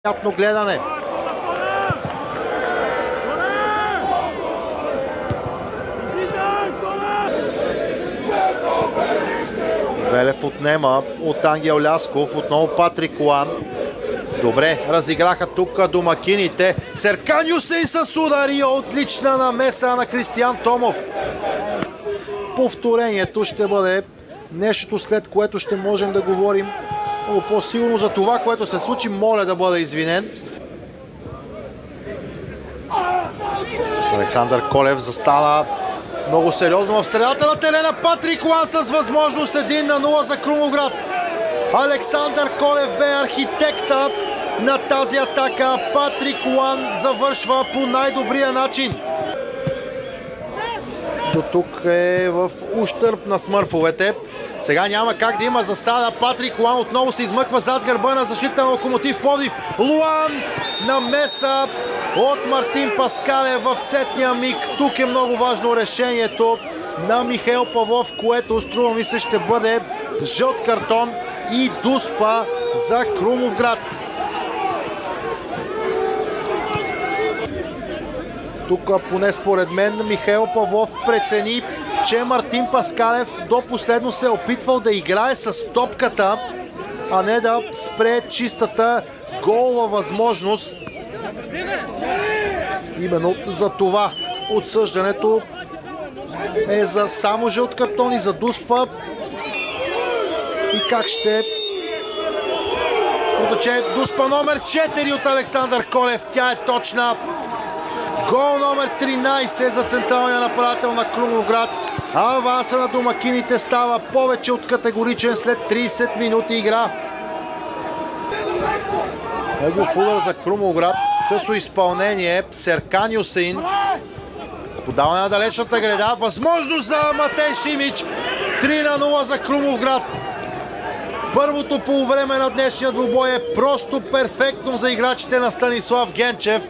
приятно гледане. Велев отнема от Ангел Лясков, отново Патрик Луан. Добре, разиграха тук домакините. Серкан Юсейн с удари, отлична намеса на Кристиян Томов. Повторението ще бъде нещото, след което ще можем да говорим много по-сигурно за това, което се случи. Моля да бъда извинен. Александър Колев застана много сериозно в средата на терена. Патрик Луан с възможност 1-0 за Крумовград. Александър Колев бе архитекта на тази атака. Патрик Луан завършва по най-добрия начин. До тук е в ущърб на смърфовете. Сега няма как да има засада. Патрик Луан отново се измъква зад гърба на защита на Локомотив Пловдив. Луан намеса от Мартин Паскалев в сетния миг. Тук е много важно решението на Михаил Павлов, което струва ми се ще бъде жълт картон и дуспа за Крумовград. Тук поне според мен Михаил Павлов прецени, че Мартин Паскалев до последно се е опитвал да играе с топката, а не да спре чистата голова възможност. Именно за това отсъждането е за само жълт картон и за дуспа. И как ще протече дуспа номер 4 от Александър Колев. Тя е точна. Гол номер 13 за централния нападател на Крумовград. Аванса на домакините става повече от категоричен след 30 минути игра. Негов удар за Крумовград. Късо изпълнение. Серкан Юсейн. С подаване на далечната града. Възможност за Матей Шимич. 3-0 за Крумовград. Първото полувреме на днешния двубой е просто перфектно за играчите на Станислав Генчев.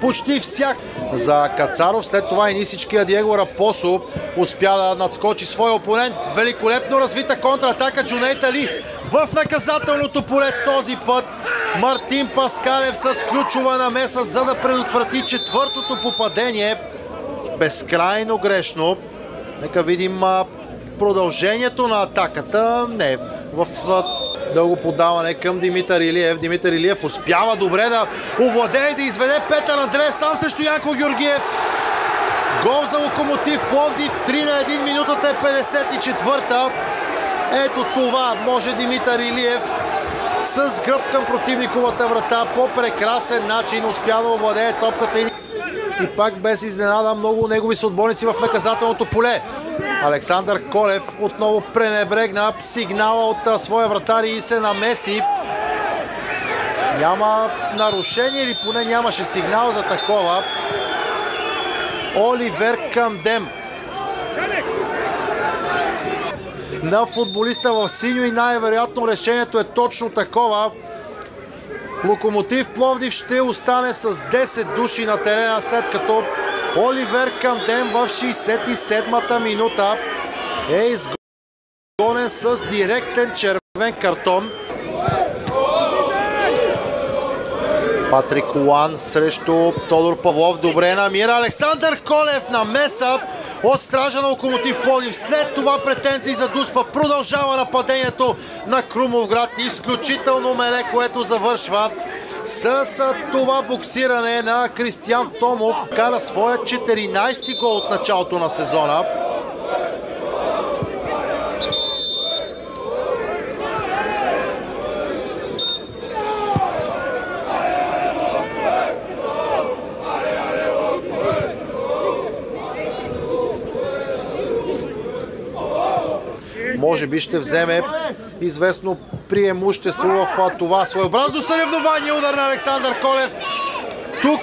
Почти всяк за Кацаров. След това и нисичкия Диего Рапосо успя да надскочи своя опонент. Великолепно развита контратака. Джунейт Али в наказателното поле този път. Мартин Паскалев с ключова намеса, за да предотврати четвъртото попадение. Безкрайно грешно. Нека видим продължението на атаката. Не, в дълго подаване към Димитър Илиев. Димитър Илиев успява добре да овладее и да изведе Петър Андреев сам срещу Янко Георгиев. Гол за Локомотив Пловдив. 3-1, минутата е 54-та. Ето това може Димитър Илиев с гръб към противниковата врата. По прекрасен начин успя да овладее топката и пак без изненада много негови съотборници в наказателното поле. Александър Колев отново пренебрегна сигнала от своя вратар и се намеси. Няма нарушение или поне нямаше сигнал за такова. Оливер Кандем на футболиста в синьо и най-вероятно решението е точно такова. Локомотив Пловдив ще остане с 10 души на терена, след като Оливер Кандем в 67-та минута е изгонен с директен червен картон. Патрик Луан срещу Тодор Павлов. Добре намира Александър Колев. Намеса от стража на Локомотив Пловдив. След това претенции за дуспа. Продължава нападението на Крумовград. Изключително меле, което завършва с това боксиране на Кристиян Томов. Кара своя 14-ти гол от началото на сезона. Може би ще вземе известно преимущество в това своеобразно съревнование. Удар на Александър Колев. Тук